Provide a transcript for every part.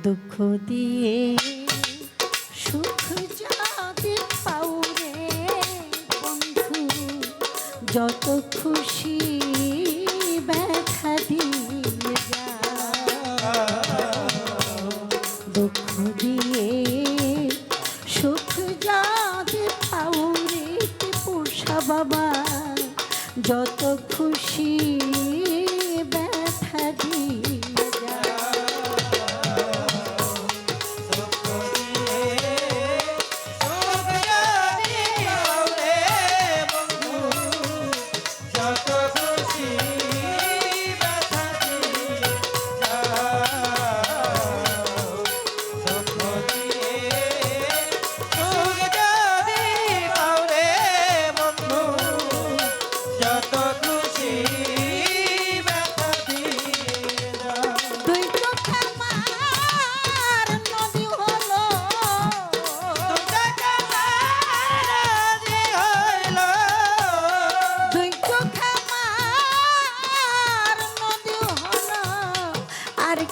দুঃখ দিয়ে সুখ যদি পাও রে বন্ধু, যত খুশি ব্যথা দিয়ে যা। দুঃখ দিয়ে সুখ যদি পাও রে পোষা বাবা, যত খুশি ব্যথা দিয়ে যা।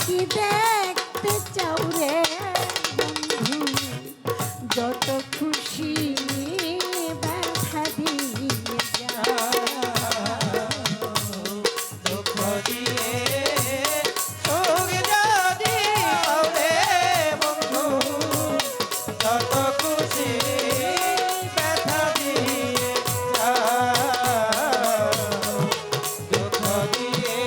কি দেখতে চাও রে বন্ধু, যত খুশি ব্যথা দিয়ে যা। দুঃখ দিয়ে সুখ যদি পাও রে বন্ধু, যত খুশি ব্যথা দিয়ে যা। দুঃখ দিয়ে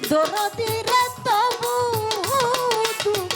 দরদিরে তবু দুঃখ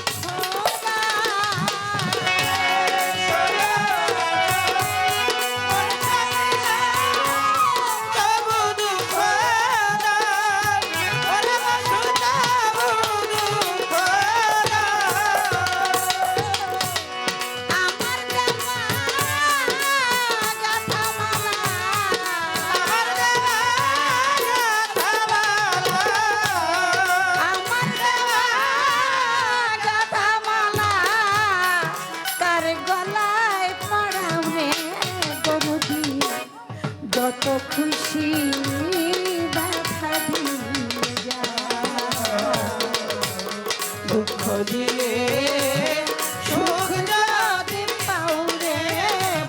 যত খুশি ব্যথা দিয়ে যা। দুঃখ দিয়ে সুখ যদি পাও রে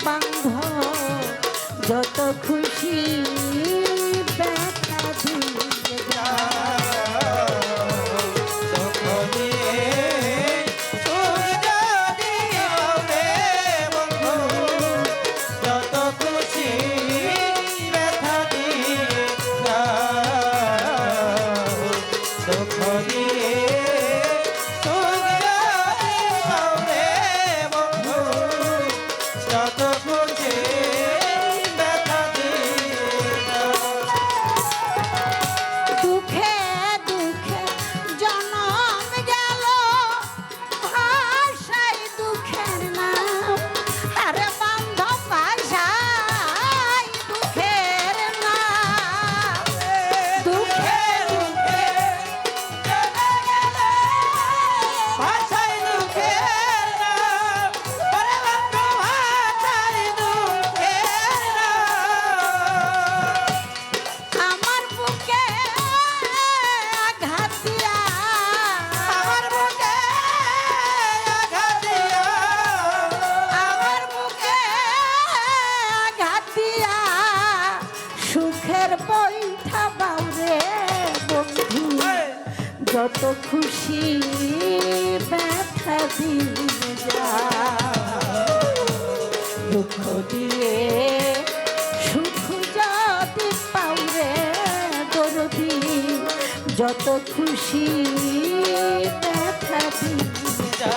বান্ধব, যত খুশি ব্যথা দিয়ে যা। বৈঠা বাউরে বন্ধু, যত খুশি ব্যথা দিয়ে যা। দুঃখ দিয়ে সুখ যদি পাউরে দরদি, যত খুশি ব্যথা দিয়ে যা।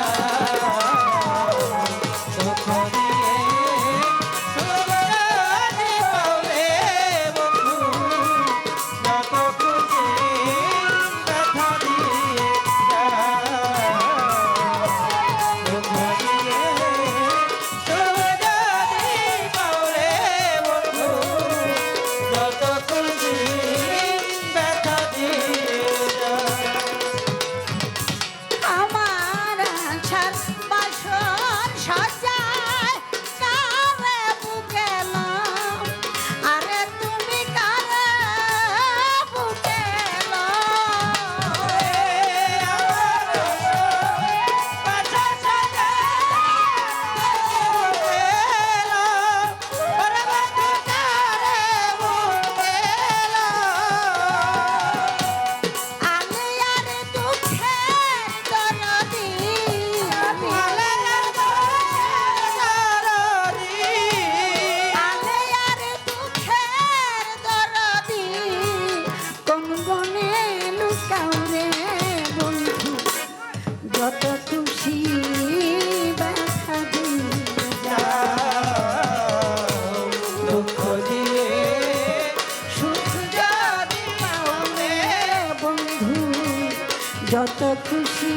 যত খুশি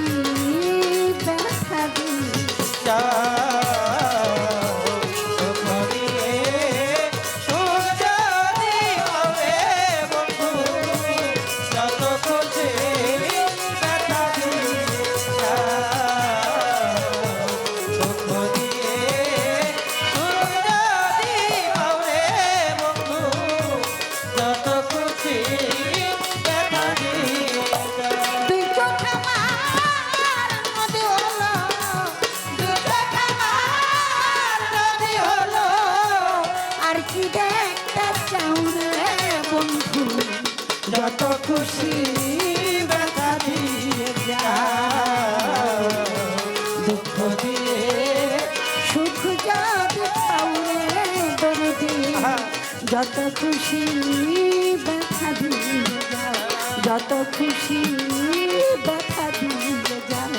ব্যথা দিয়ে যাও দুঃখ দিয়ে সুখ যদি হবে বন্ধু যত খুশি ব্যথা দিয়ে যাও দুঃখ দিয়ে সুখ যদি হবে বন্ধু যত খুশি ব্যথা দিয়ে যাও তুই চোখ আমার নদী হলো, তুই চোখ আমার নদী হলো, আর কি দেখতে চাও রে বন্ধু যত খুশি ব্যথা দিয়ে যাও দুঃখ দিয়ে সুখ যদি পাও রে দরদি যত খুশি ব্যথা দিয়ে যাও যত খুশি ব্যথা দিয়ে যাও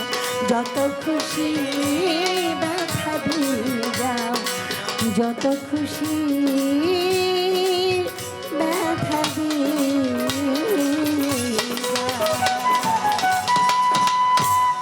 যত খুশি ব্যথা দিয়ে যাও যত খুশি